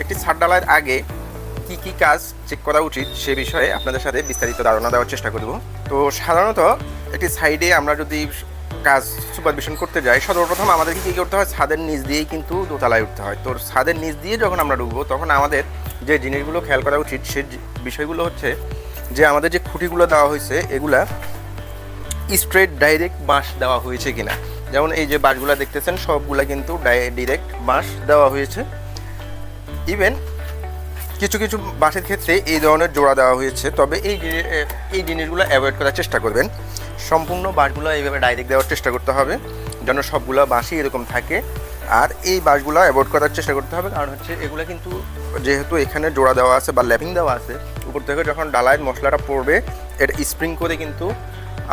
একটি ছাদ ঢালাইয়ের আগে কি কি কাজ চেক করা উচিত সে বিষয়ে আপনাদের সাথে বিস্তারিত ধারণা দেওয়ার চেষ্টা করব। তো সাধারণত একটি সাইডে আমরা যদি কাজ সুপারভিশন করতে যাই, সর্বপ্রথম আমাদেরকে কী করতে হয়, ছাদের নিচ দিয়েই কিন্তু দোতলায় উঠতে হয়। তো ছাদের নিচ দিয়ে যখন আমরা ঢুকবো তখন আমাদের যে জিনিসগুলো খেয়াল করা উচিত সে বিষয়গুলো হচ্ছে যে আমাদের যে খুঁটিগুলো দেওয়া হয়েছে এগুলা স্ট্রেট ডাইরেক্ট বাঁশ দেওয়া হয়েছে কিনা। যেমন এই যে বাঁশগুলো দেখতেছেন সবগুলা কিন্তু ডাইরেক্ট বাঁশ দেওয়া হয়েছে। ইভেন কিছু কিছু বাঁশের ক্ষেত্রে এই ধরনের জোড়া দেওয়া হয়েছে, তবে এই জিনিসগুলো অ্যাভয়েড করার চেষ্টা করবেন। সম্পূর্ণ বাঁশগুলো এইভাবে ডাইরেক্ট দেওয়ার চেষ্টা করতে হবে যেন সবগুলো বাঁশই এরকম থাকে। আর এই বাঁশগুলো অ্যাভয়েড করার চেষ্টা করতে হবে, কারণ হচ্ছে এগুলো কিন্তু যেহেতু এখানে জোড়া দেওয়া আছে বা ল্যাপিং দেওয়া আছে, উপর থেকে যখন ডালাইয়ের মশলাটা পড়বে এটা স্প্রিং করে কিন্তু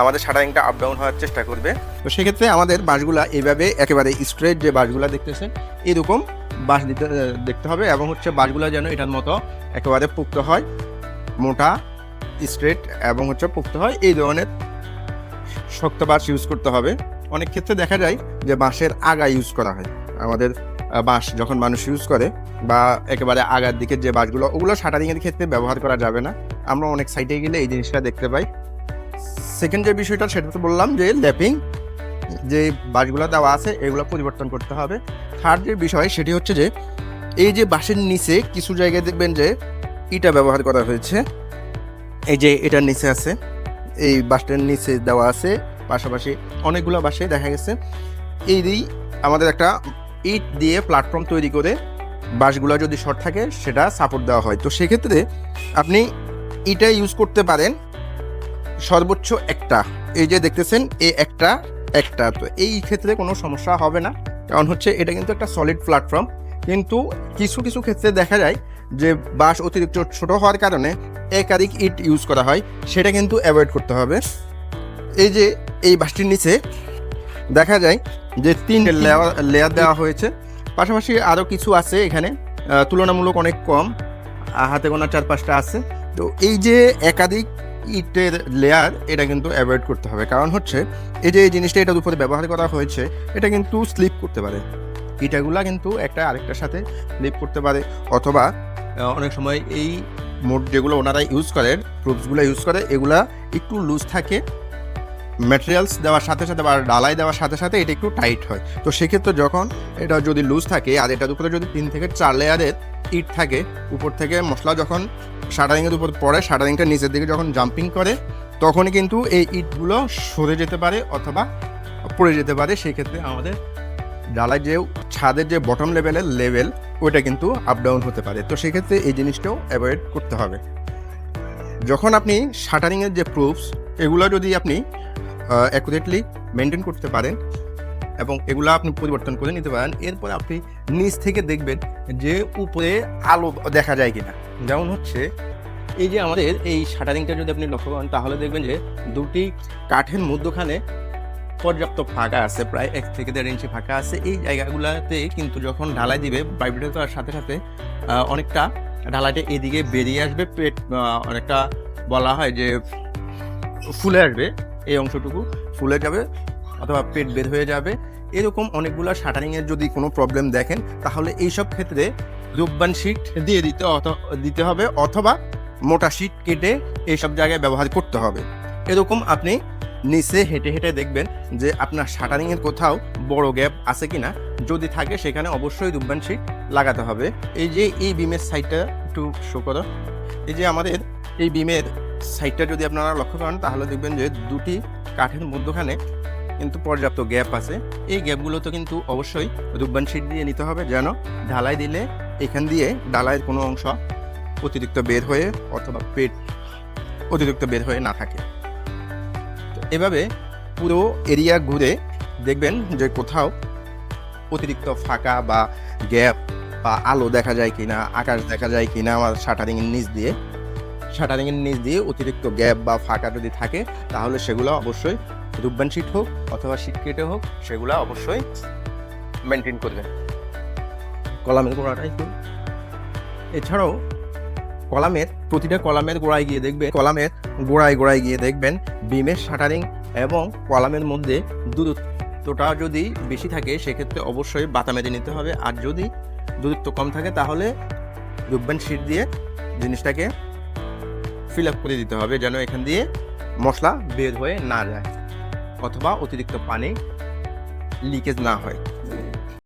আমাদের শাটারিংটা আপ ডাউন হওয়ার চেষ্টা করবে। তো সেক্ষেত্রে আমাদের বাঁশগুলা এইভাবে একেবারে স্ট্রেট যে বাঁশগুলা দেখতেছেন এরকম বাঁশ দেখতে হবে, এবং হচ্ছে বাঁশগুলা যেন এটার মতো একেবারে পোক্ত হয়, মোটা স্ট্রেট এবং হচ্ছে পোক্ত হয়, এই ধরনের শক্ত বাঁশ ইউজ করতে হবে। অনেক ক্ষেত্রে দেখা যায় যে বাঁশের আগা ইউজ করা হয়। আমাদের বাঁশ যখন মানুষ ইউজ করে বা একেবারে আগার দিকের যে বাঁশগুলো, ওগুলো শাটারিংয়ের ক্ষেত্রে ব্যবহার করা যাবে না। আমরা অনেক সাইটে গেলে এই জিনিসটা দেখতে পাই। সেকেন্ড যে বিষয়টা সেটা তো বললাম যে ল্যাপিং যে বাঁশগুলো দেওয়া আছে এগুলো পরিবর্তন করতে হবে। থার্ড যে বিষয় সেটি হচ্ছে যে এই যে বাঁশের নিচে কিছু জায়গায় দেখবেন যে ইটা ব্যবহার করা হয়েছে, এই যে এটার নিচে আছে, এই বাঁশটার নিচে দেওয়া আছে, পাশাপাশি অনেকগুলো বাঁশে দেখা গেছে এই আমাদের একটা ইট দিয়ে প্ল্যাটফর্ম তৈরি করে বাঁশগুলো যদি শর্ট থাকে সেটা সাপোর্ট দেওয়া হয়। তো সেক্ষেত্রে আপনি ইটা ইউজ করতে পারেন সর্বোচ্চ একটা, এই যে দেখতেছেন এই একটা তো এই ক্ষেত্রে কোনো সমস্যা হবে না, কারণ হচ্ছে এটা কিন্তু একটা সলিড প্ল্যাটফর্ম। কিন্তু কিছু কিছু ক্ষেত্রে দেখা যায় যে বাঁশ অতিরিক্ত ছোট হওয়ার কারণে একাধিক ইট ইউজ করা হয়, সেটা কিন্তু অ্যাভয়েড করতে হবে। এই যে এই বাঁশটির নিচে দেখা যায় যে 3 লেয়ার দেওয়া হয়েছে, পাশাপাশি আরও কিছু আছে এখানে তুলনামূলক অনেক কম, হাতে গোনা 4-5টা আছে। তো এই যে একাধিক ইটের লেয়ার এটা কিন্তু অ্যাভয়েড করতে হবে, কারণ হচ্ছে এই যে এই জিনিসটা এটার উপরে ব্যবহার করা হয়েছে এটা কিন্তু স্লিপ করতে পারে, ইটাগুলা কিন্তু একটা আরেকটার সাথে স্লিপ করতে পারে, অথবা অনেক সময় এই মোড যেগুলো ওনারা ইউজ করেন, প্রুফসগুলো ইউজ করে এগুলা একটু লুজ থাকে, ম্যাটেরিয়ালস দেওয়ার সাথে সাথে বা ডালাই দেওয়ার সাথে সাথে এটা একটু টাইট হয়। তো সেক্ষেত্রে যখন এটা যদি লুজ থাকে আর এটার উপরে যদি 3 থেকে 4 লেয়ারের ইট থাকে, উপর থেকে মশলা যখন শাটারিংয়ের উপর পড়ে, শাটারিংটা নিচের দিকে যখন জাম্পিং করে তখনই কিন্তু এই ইটগুলো সরে যেতে পারে অথবা পড়ে যেতে পারে। সেই ক্ষেত্রে আমাদের ডালাই যে ছাদের যে বটম লেভেল ওইটা কিন্তু আপ ডাউন হতে পারে। তো সেক্ষেত্রে এই জিনিসটাও অ্যাভয়েড করতে হবে। যখন আপনি শাটারিংয়ের যে প্রুফস এগুলো যদি আপনি অ্যাকুরেটলি মেনটেন করতে পারেন এবং এগুলো আপনি পরিবর্তন করে নিতে পারেন, এরপর আপনি নিচ থেকে দেখবেন যে উপরে আলো দেখা যায় কিনা। যেমন হচ্ছে এই যে আমাদের এই শাটারিংটা যদি আপনি লক্ষ্য করেন তাহলে দেখবেন যে দুটি কাঠের মধ্যখানে পর্যাপ্ত ফাঁকা আছে, প্রায় 1 থেকে 1.5 ইঞ্চি ফাঁকা আছে। এই জায়গাগুলোতে কিন্তু যখন ঢালাই দিবে ভাইব্রেট করার সাথে সাথে অনেকটা ঢালাইটা এদিকে বেরিয়ে আসবে, পেট অনেকটা বলা হয় যে ফুলে আসবে, এই অংশটুকু ফুলে যাবে অথবা পেট বের হয়ে যাবে। এরকম অনেকগুলো শাটারিংয়ের যদি কোনো প্রবলেম দেখেন তাহলে এইসব ক্ষেত্রে রূপবান শিট দিয়ে দিতে হবে অথবা মোটা শিট কেটে এইসব জায়গায় ব্যবহার করতে হবে। এরকম আপনি নিচে হেঁটে হেঁটে দেখবেন যে আপনার শাটারিংয়ের কোথাও বড় গ্যাপ আছে কিনা, যদি থাকে সেখানে অবশ্যই রূপবান শিট লাগাতে হবে। এই যে এই বিমের সাইডটা একটু শো করো, এই যে আমাদের এই বিমের সাইডটা যদি আপনারা লক্ষ্য করেন তাহলে দেখবেন যে দুটি কাঠের মধ্যখানে কিন্তু পর্যাপ্ত গ্যাপ আছে। এই গ্যাপগুলোতে কিন্তু অবশ্যই রূপবান শিট দিয়ে নিতে হবে যেন ঢালাই দিলে এখান দিয়ে ঢালাইয়ের কোনো অংশ অতিরিক্ত বের হয়ে অথবা পেট অতিরিক্ত বের হয়ে না থাকে। এভাবে পুরো এরিয়া ঘুরে দেখবেন যে কোথাও অতিরিক্ত ফাঁকা বা গ্যাপ বা আলো দেখা যায় কিনা, আকাশ দেখা যায় কিনা আমার শাটারিংয়ের নিচ দিয়ে অতিরিক্ত গ্যাপ বা ফাঁকা যদি থাকে তাহলে সেগুলো অবশ্যই রূপবান শিট হোক অথবা শিট কেটে হোক সেগুলো অবশ্যই মেনটেন করবেন। কলামের গোড়াটাই তো এছাড়াও প্রতিটা কলামের গোড়ায় গিয়ে দেখবেন বিমের শাটারিং এবং কলামের মধ্যে দূরত্বটা যদি বেশি থাকে সেক্ষেত্রে অবশ্যই বাতা মেরে নিতে হবে, আর যদি দূরত্ব কম থাকে তাহলে রুববেন শিট দিয়ে জিনিসটাকে ফিল আপ করে দিতে হবে, যেন এখান দিয়ে মশলা বের হয়ে না যায় অথবা অতিরিক্ত পানি লিকেজ না হয়।